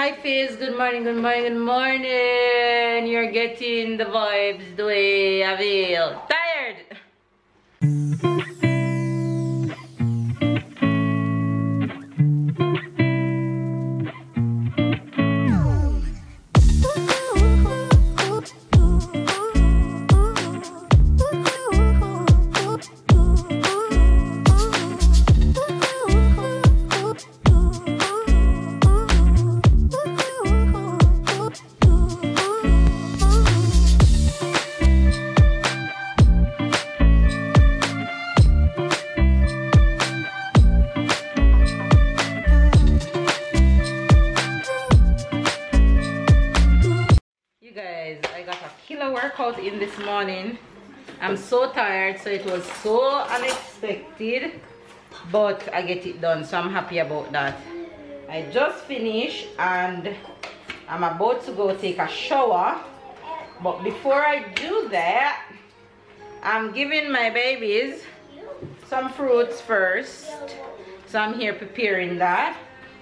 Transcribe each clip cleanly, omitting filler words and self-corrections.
Hi Fizz, good morning, good morning, good morning. You're getting the vibes the way I feel. Tired. Workout in this morning. I'm so tired, so it was so unexpected, but I get it done, so I'm happy about that. I just finished and I'm about to go take a shower, but before I do that, I'm giving my babies some fruits first, so I'm here preparing that.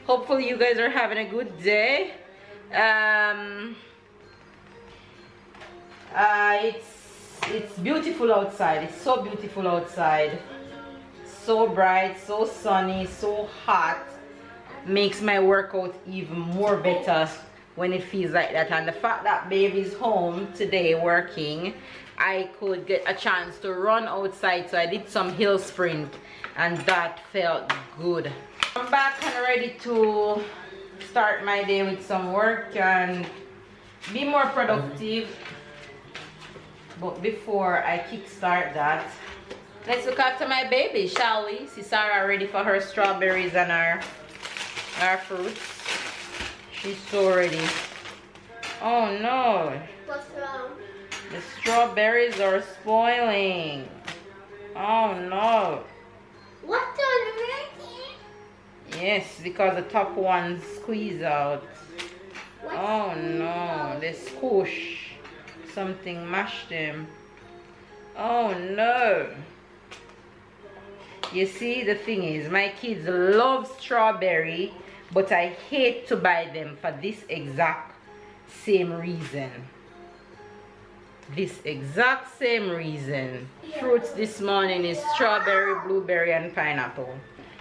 Hopefully you guys are having a good day. It's beautiful outside. It's so beautiful outside, so bright, so sunny, so hot. Makes my workout even more better when it feels like that. And the fact that baby's home today working, I could get a chance to run outside, so I did some hill sprint and that felt good. I'm back and ready to start my day with some work and be more productive. But before I kickstart that, let's look after my baby, shall we? See Sarah ready for her strawberries and our fruits. She's so ready. Oh no. What's wrong? The strawberries are spoiling. Oh no. What's already? Yes, because the top ones squeeze out. What's oh no, they squish. Something mashed them. Oh no. You see, the thing is, my kids love strawberry, but I hate to buy them for this exact same reason. This exact same reason. Fruits this morning is strawberry, blueberry, and pineapple.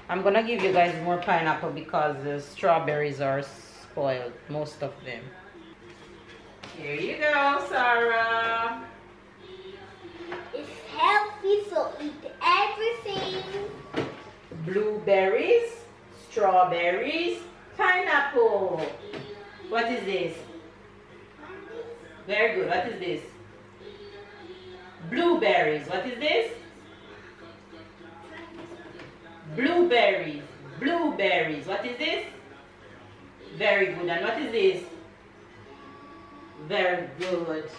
I'm gonna give you guys more pineapple because the strawberries are spoiled, most of them. Here you go, Sarah. It's healthy, so eat everything. Blueberries, strawberries, pineapple. What is this? Very good. What is this? Blueberries. What is this? Blueberries. Blueberries. What is this? Very good. And what is this? Very good.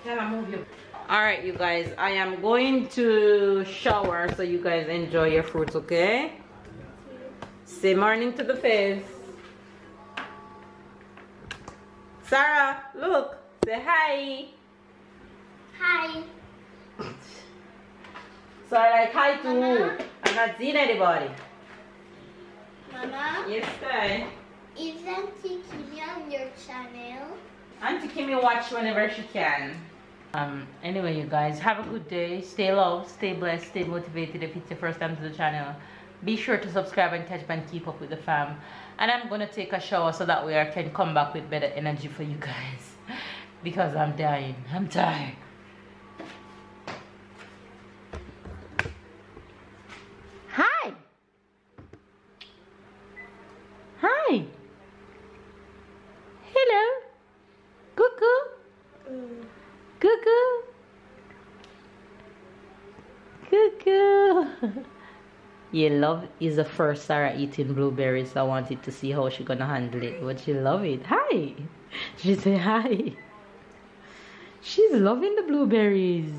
Can I move you? Alright, you guys, I am going to shower so you guys enjoy your fruits, okay? Say morning to the face. Sarah, look. Say hi. Hi. So I like hi to who? I'm not seeing anybody. Mama? Yes, Kai. Is Auntie Kimmy on your channel? Auntie Kimmy watch whenever she can. Anyway, you guys, have a good day. Stay loved, stay blessed, stay motivated. If it's your first time to the channel, be sure to subscribe and catch up and keep up with the fam. And I'm gonna take a shower so that way I can come back with better energy for you guys. Because I'm dying. I'm tired. Hi. Hi. Hello. Cuckoo. Cuckoo. Cuckoo. You love is the first Sarah eating blueberries, so I wanted to see how she gonna handle it. But she love it. Hi. She say hi. She's loving the blueberries.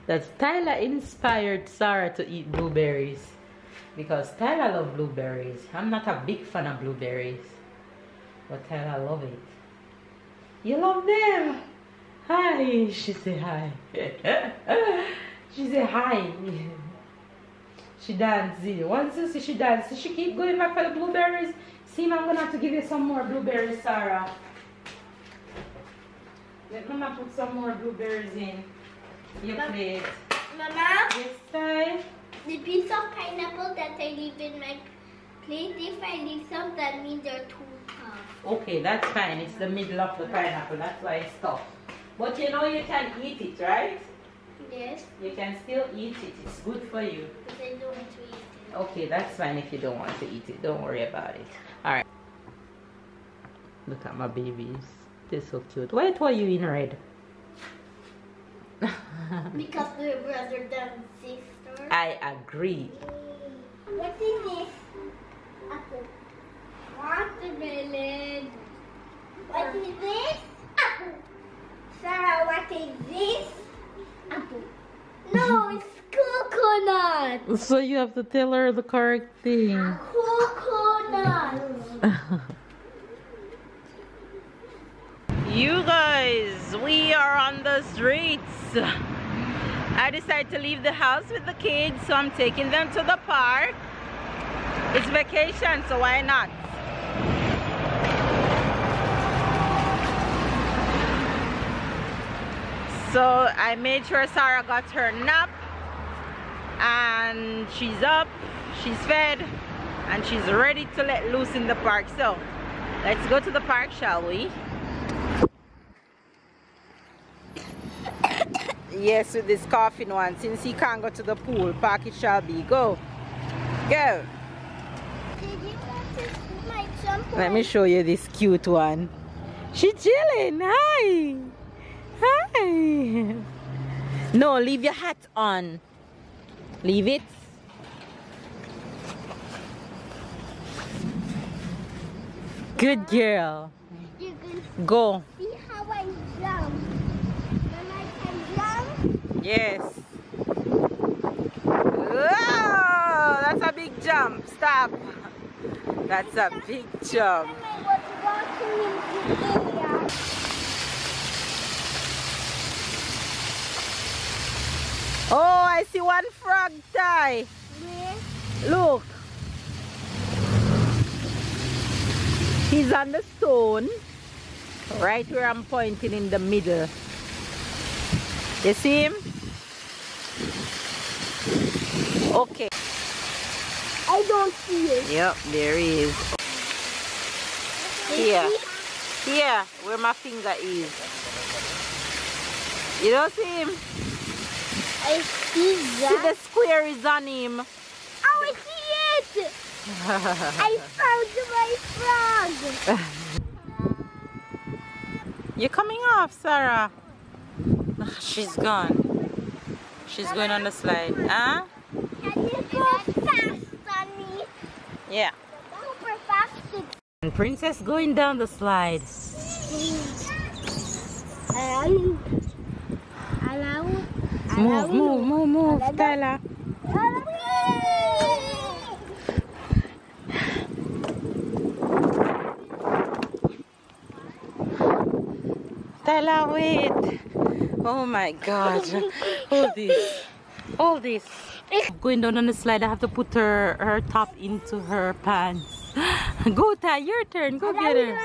That's Tyler inspired Sarah to eat blueberries. Because Tyler love blueberries. I'm not a big fan of blueberries, but Tyler love it. You love them. Hi. She say hi. She say hi. She dances. Once you see she dances, she keep going back for the blueberries. See, I'm gonna have to give you some more blueberries, Sarah. Let Mama put some more blueberries in your plate. Mama? This time. The piece of pineapple that I leave in my plate, if I leave some, that means they're too tough. Okay, that's fine. It's the middle of the pineapple. That's why it's tough. But you know you can eat it, right? Yes. You can still eat it. It's good for you. But I don't want to eat it. Okay, that's fine if you don't want to eat it. Don't worry about it. Alright. Look at my babies. They're so cute. Why were you in red? Because we're brother and sister. I agree. What is this? Apple. Watermelon. What is this? Apple. Sarah, what is this? Apple. No, it's coconut. So you have to tell her the correct thing. Coconut. You guys, we are on the streets. I decided to leave the house with the kids, so I'm taking them to the park. It's vacation, so why not? So I made sure Sarah got her nap, and she's up, she's fed, and she's ready to let loose in the park. So let's go to the park, shall we? Yes, with this coughing one, since he can't go to the pool, park it shall be. Go. Go. Did you notice my jumper? Let me show you this cute one. She chilling. Hi. Hi. No, leave your hat on. Leave it. Good girl. You can Go. see how I jump. When I can jump. Yes. Whoa, that's a big jump. Stop. That's a big jump. When I was walking in the area. Oh, I see one frog tie. Where? Look. He's on the stone. Right where I'm pointing in the middle. You see him? Okay. I don't see it. Yep, there he is. Here. Here, where my finger is. You don't see him? I see See the that. square is on him. Oh, I see it. I found my frog. You're coming off, Sarah. She's gone. She's going on the slide. Huh? Can you go fast on me? Yeah. Super fast. And Princess going down the slide. Move, move, move, move, Tyler. Tyler, wait. Oh my God. Hold this. Hold this. Going down on the slide, I have to put her top into her pants. Go, Ty, your turn. Go get her.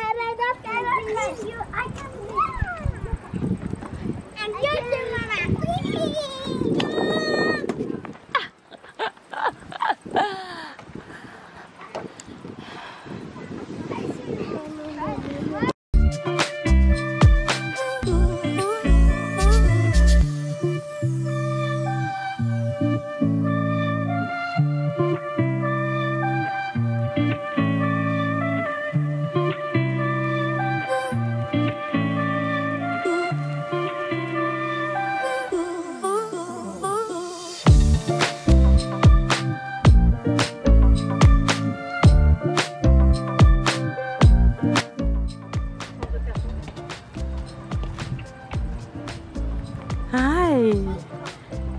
Hi.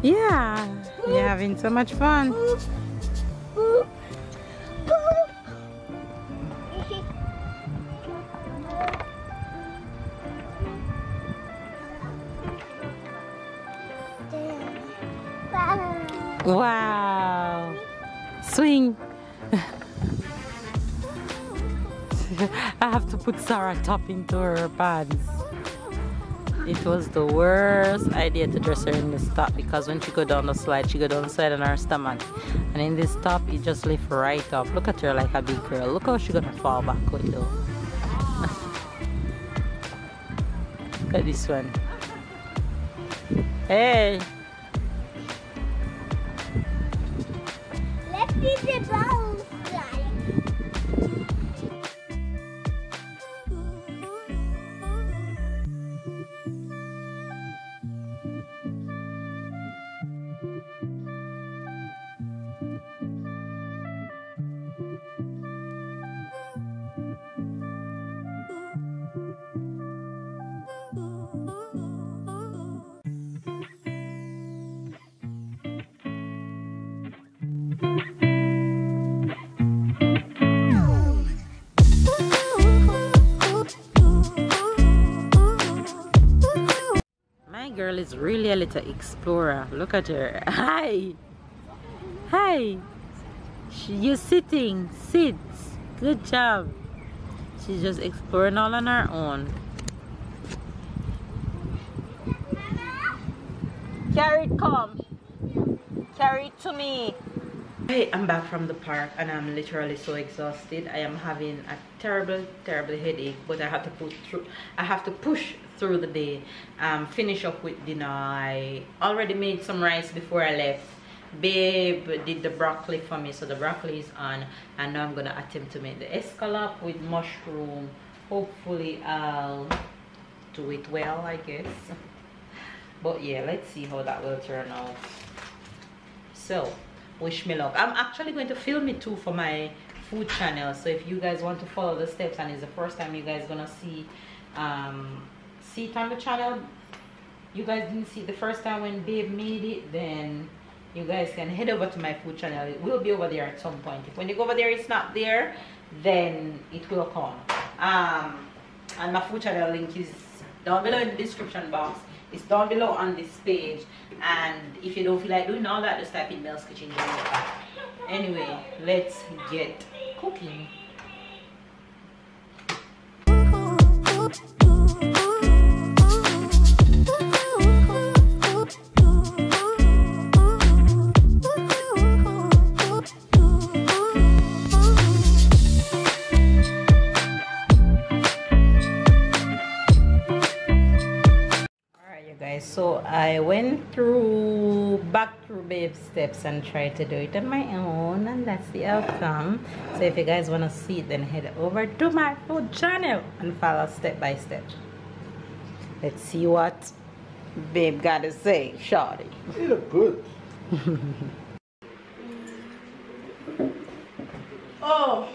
Yeah, you're having so much fun. Wow. Swing. I have to put Sarah top into her pants. It was the worst idea to dress her in this top because when she go down the slide, she go down the slide on her stomach. And in this top, it just lift right up. Look at her like a big girl. Look how she gonna fall back with though. Look at this one. Hey! Let's see the ball slide. Girl is really a little explorer. Look at her. Hi. Hi. You're sitting. Sit. Good job. She's just exploring all on her own. Carry it, come. Carry it to me. Hey, I'm back from the park and I'm literally so exhausted. I am having a terrible headache, but I have to push through the day. Finish up with dinner. I already made some rice before I left. Babe did the broccoli for me, so the broccoli is on, and now I'm gonna attempt to make the escalope with mushroom. Hopefully I'll do it well, I guess. But yeah, let's see how that will turn out. So wish me luck. I'm actually going to film it too for my food channel, so if you guys want to follow the steps and it's the first time you guys gonna see it on the channel, you guys didn't see it the first time when Babe made it, then you guys can head over to my food channel. It will be over there at some point. If when you go over there it's not there, then it will come. And my food channel link is down below in the description box. It's down below on this page, and if you don't feel like doing all that, just type in Mel's Kitchen Jamaica. Anyway, let's get cooking. So I went back through Babe's steps and tried to do it on my own, and that's the outcome. So if you guys want to see it, then head over to my food channel and follow step by step. Let's see what Babe got to say, shawty. You look good. Oh,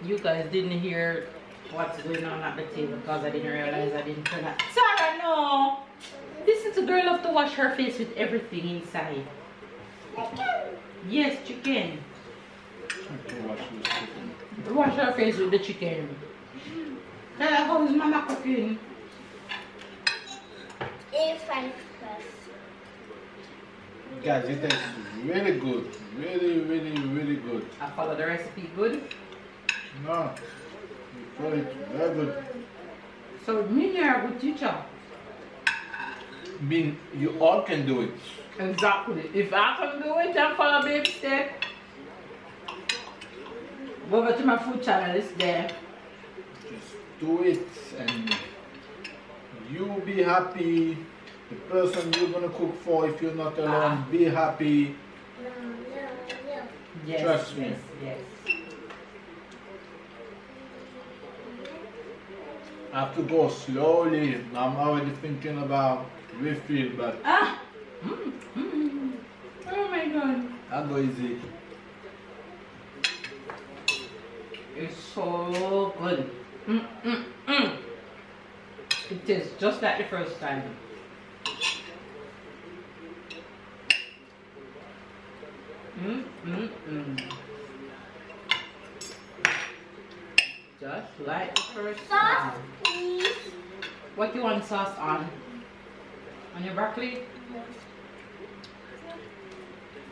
you guys didn't hear what's going on at the table because I didn't realize I didn't turn that. Sarah, no! This is a girl have to wash her face with everything inside. Yes, chicken. Wash her face with the chicken. Tell her how is Mama cooking? Guys, it tastes really good. Really good. I follow the recipe good? No. Very good. So me and a good teacher. Mean you all can do it. Exactly. If I can do it and follow Babe's step, go over to my food channel, it's there. Just do it and you be happy. The person you're gonna cook for, if you're not alone, be happy. Yes, Trust me. Yes. I have to go slowly. I'm already thinking about refill, but Oh my god. I'll go easy. It's so good. It tastes just like the first time. Just like the first time. Please. What you want sauce on? On your broccoli?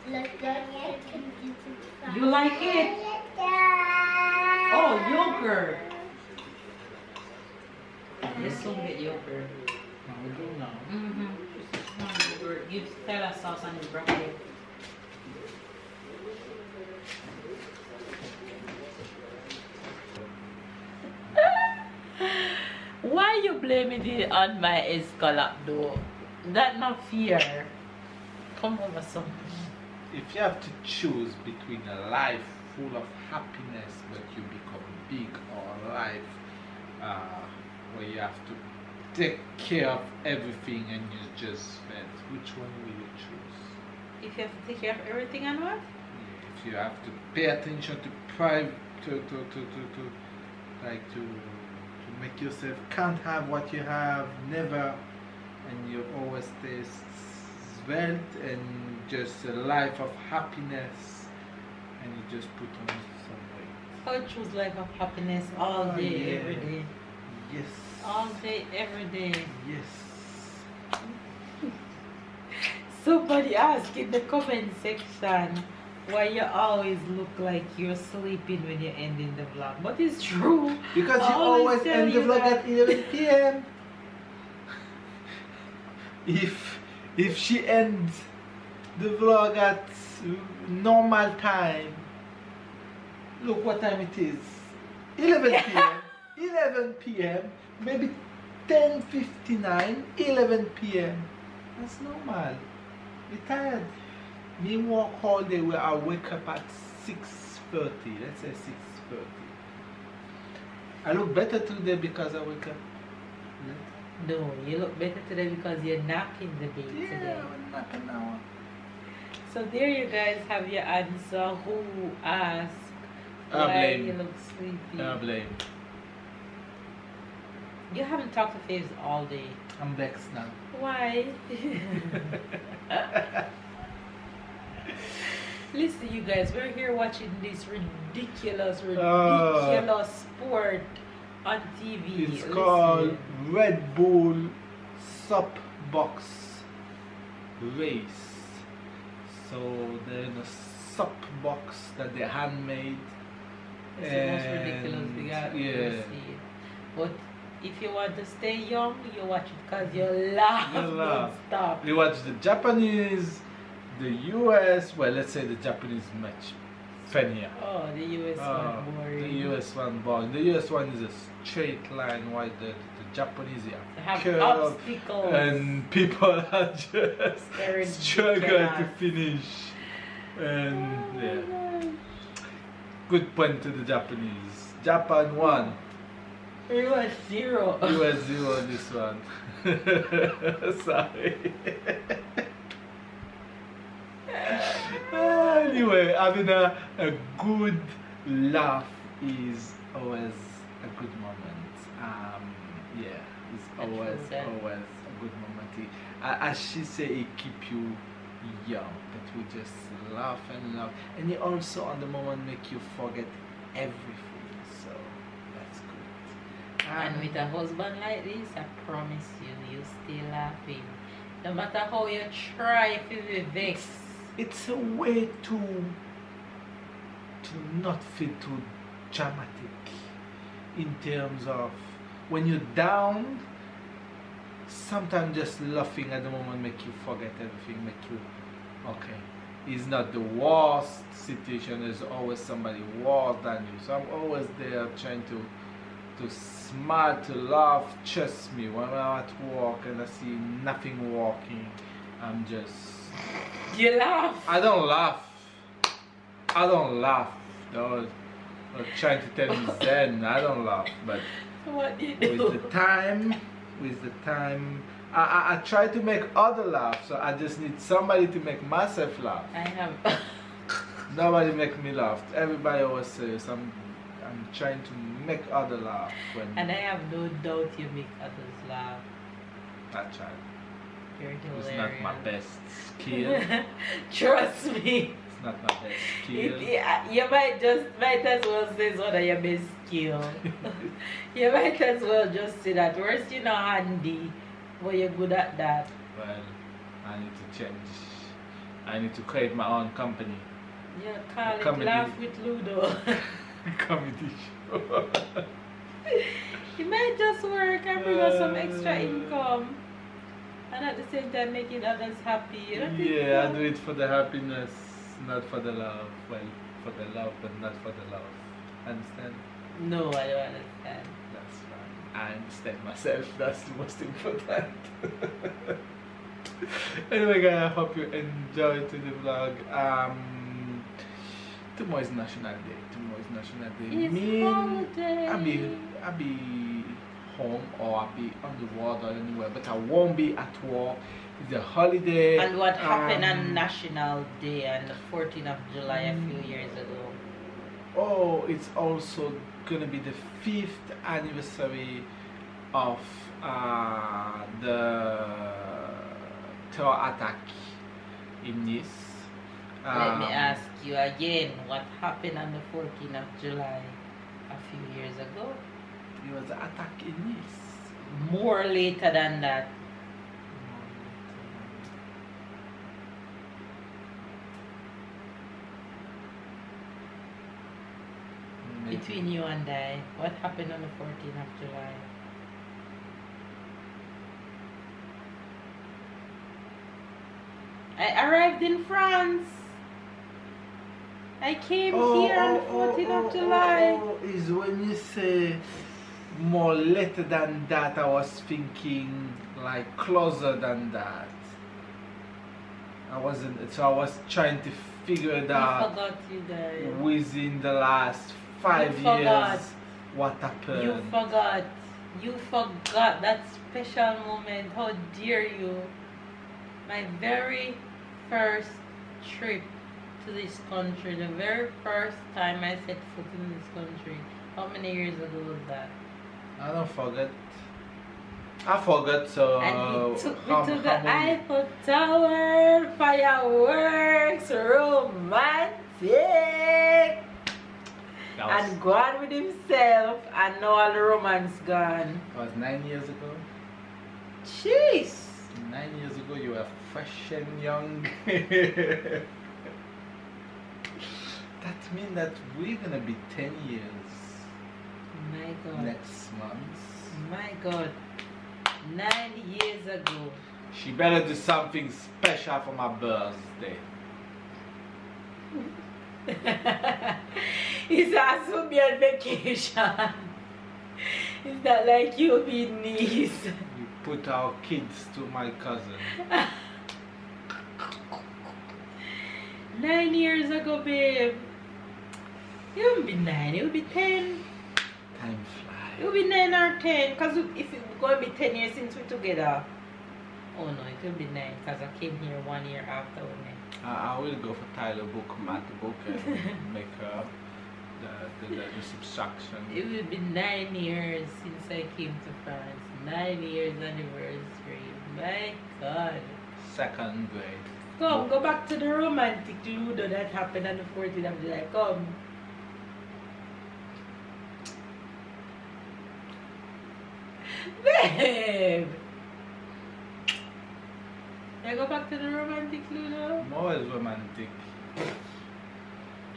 Lasagna. You like it? Oh, yogurt. Yes, so get yogurt. No, we do now. Yogurt. Give Stella sauce on his broccoli. Why you blaming it on my escalop though? That not fair. Come over something. If you have to choose between a life full of happiness but you become big, or a life where you have to take care of everything and you just spend, which one will you choose? If you have to take care of everything and what? If you have to pay attention to private, to make yourself can't have what you have, never, and you always stay svelte, and just a life of happiness, and you just put on some weight. I would choose life of happiness all day, every day. Yes. All day, every day. Yes. Somebody ask in the comment section why you always look like you're sleeping when you're ending the vlog. But it's true. Because I you always tell end the you vlog that. at 11 p.m. If she ends the vlog at normal time, look what time it is. 11 p.m. 11 p.m. Maybe 10:59. 11 p.m. That's normal. You're tired. Me walk all day where I wake up at 6:30. Let's say 6:30. I look better today because I wake up late. No, you look better today because you're napping the baby today. Yeah, I'm napping now. So there you guys have your answer. Who asked I why blame. you look sleepy? I blame. You haven't talked to Faves all day. I'm vexed now. Why? Listen, you guys, we're here watching this ridiculous sport on TV. It's called Red Bull Sup Box Race. So they're in a sup box that they handmade. It's the most ridiculous thing I've ever seen. But if you want to stay young, you watch it because you laugh non-stop. You watch the Japanese, the US, well, let's say the Japanese much funnier. Oh, the US one boring. The US one boring. The US one is a straight line, while the Japanese have curve, obstacles. and people are just struggling to finish. And yeah, good point to the Japanese. Japan won. US 0. US 0 on this one. Sorry. Anyway, having a good laugh is always a good moment. Yeah, it's always a good moment. As she said, it keep you young, but we just laugh and laugh, and it also on the moment make you forget everything. So that's good. And with a husband like this, I promise you, you stay laughing. No matter how you try to be vexed. It's a way to not feel too dramatic in terms of when you're down. Sometimes just laughing at the moment make you forget everything, make you okay. It's not the worst situation. There's always somebody worse than you. So I'm always there trying to smile, to laugh. Trust me, when I'm at work and I see nothing working, I'm just... You laugh? I don't laugh. I don't laugh. They're trying to tell me Zen. I don't laugh. But what do you do? with the time, I try to make other laugh. So I just need somebody to make myself laugh. I have... Nobody make me laugh. Everybody always says I'm trying to make other laugh. And I have no doubt you make others laugh. I try. You're hilarious. It's not my best skill. Trust me. It's not my best skill. You might as well say it's one of your best skill. You might as well just say that. Worst you're not handy, but you're good at that. Well, I need to change. I need to create my own company. Yeah, call it Laugh with Ludo. comedy show. It might just work and bring us some extra income. And at the same time making others happy. You don't think Yeah, so? I do it for the happiness, not for the love. Well, for the love, but not for the love. Understand? No, I don't understand. That's fine. I understand myself. That's the most important. Anyway, guys, I hope you enjoyed the vlog. Tomorrow is National Day. Tomorrow is National Day. It's holiday. I'll be home or I'll be on the road or anywhere, but I won't be at work. It's a holiday. And what happened on National Day on the 14th of July a few years ago? Oh, it's also gonna be the 5th anniversary of the terror attack in Nice. Let me ask you again, what happened on the 14th of July a few years ago? It was an attack in Nice. More later than that. Between you and I, what happened on the 14th of July? I arrived in France. I came here on the 14th of July. Is when you say more later than that, I was thinking like closer than that. I was trying to figure it I out forgot you guys. within the last 5 You forgot. years what happened. You forgot. You forgot that special moment. How dare you? My very first trip to this country, the very first time I set foot in this country. How many years ago was that? I don't forget. I forgot, so. And he took me to the Eiffel Tower, fireworks, romantic, and gone with himself, and now all the romance gone. That was 9 years ago. Jeez. 9 years ago, you were fresh and young. That means that we're gonna be 10 years My God. next month. My God. 9 years ago. She better do something special for my birthday. He's also be on vacation. It's not like you'll be niece. We put our kids to my cousin. 9 years ago, babe. It won't be 9, it will be 10. Time flies. It will be 9 or 10. Because if it's going to be 10 years since we're together. Oh no, it will be 9 because I came here 1 year after we met. I will go for Tyler book, Matt book, and make the subtraction. It will be 9 years since I came to France. 9 years anniversary. My God. 2nd grade. Come, go back to the romantic Ludo that happened on the 14th of July. Come. Babe! Yeah, go back to the romantic Ludo. More is romantic.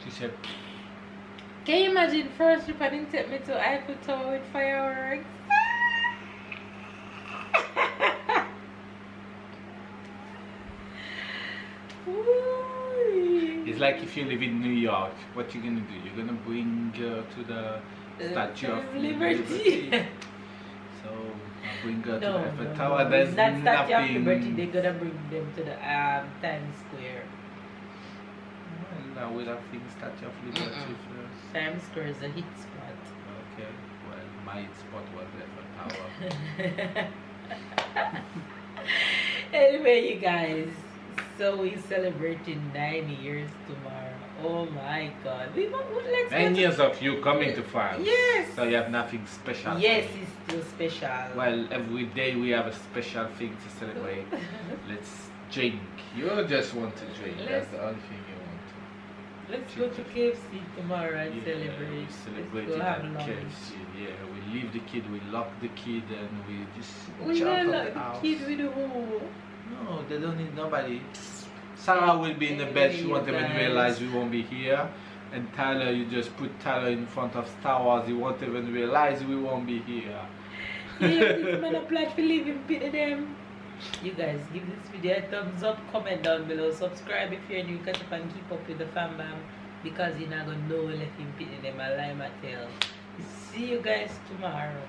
She said, Can you imagine first trip and take me to Eiffel Tower with fireworks? it's like if you live in New York, what you gonna do? You're gonna bring her to the Statue of Liberty. So I'll bring her to the Eiffel Tower. There's not Statue of nothing. Liberty. They're gonna bring them to the Times Square. Well, we'll have things Statue of Liberty first. Times Square is a hit spot. Okay. Well, my hit spot was Eiffel Tower. Anyway, you guys, so we're celebrating 9 years tomorrow. Oh my God. Let's 9 years of you coming to France. Yes. So you have nothing special. Yes, it's still special. Well, every day we have a special thing to celebrate. Let's drink. You just want to drink. That's the only thing you want to. Let's go to KFC tomorrow and celebrate. We celebrate Let's it go have at lunch. KFC. Yeah, we leave the kid, we lock the kid, and we just We jump don't out lock the the house. kid with who? No, they don't need nobody. Sarah will be in the bed. She won't even realize we won't be here. And Tyler, you just put Tyler in front of Star Wars. He won't even realize we won't be here. Yeah, this man applied for leaving pity them. You guys, give this video a thumbs up, comment down below, subscribe if you're new, catch up and keep up with the fam bam, because you're not gonna know if him pity them a lie my tail. See you guys tomorrow.